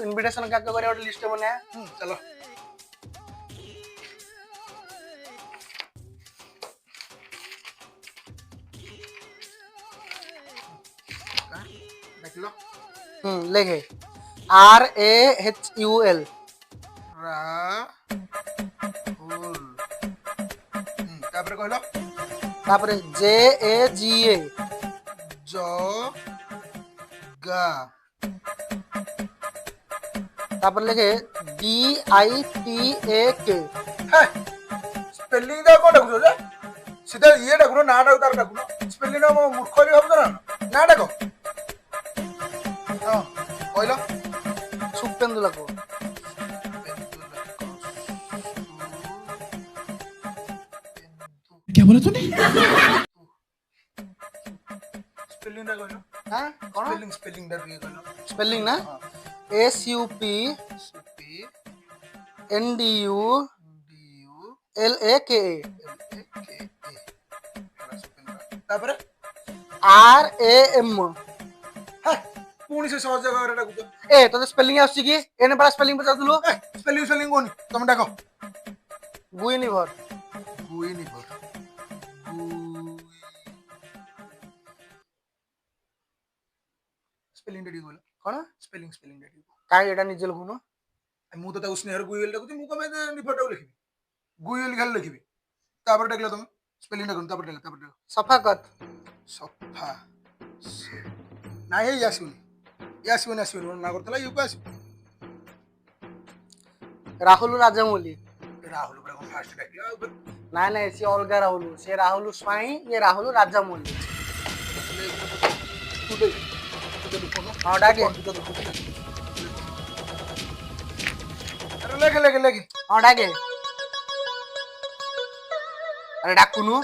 Invitation का करे और लिस्ट बना चलो देख लो लेखे RAHUL राहुल तापर कहलो तापर JAGA जगा तापर लेखे DIPAK स्पेलिंग दा कोन डाकुछो जे सीधा ये डाकुनो ना डाकु तार डाकुनो स्पेलिंग ना मूर्ख होली भाबछ ना डाको हां कहलो सुपेंदु लको क्या बोला तूने? स्पेलिंग दा कहलो हां कोन स्पेलिंग दा भी कहलो स्पेलिंग ना SUP NDU LAKA तापर RAM पुणी से सहज जगह डाकुछो ए तो स्पेलिंग आसी की एने बड़ा स्पेलिंग बता दलो स्पेलिंग कोनी तुम डाको गुइनिभर गुइनिभर स्पेलिंग डेडी बोलो कोन स्पेलिंग डेडी काय एटा निजे लखुनो मु तो ताऊ स्नेहर गुइल डाकुची मु कमे निफटाउ लिखिबी गुइल खाली लिखिबी तापर डाकला तुम स्पेलिंग डाकुन तापर डाक सफाकत सफा ना ये आसीबनी ना करतला यू को आसी राहुल राजामौली राहुल पर फास्ट डाकला ना ना से अलगा राहुल से राहुल स्वाई ये राहुल राजामौली तू दे हां डाके अरे लेके हां डाके अरे डाकुनु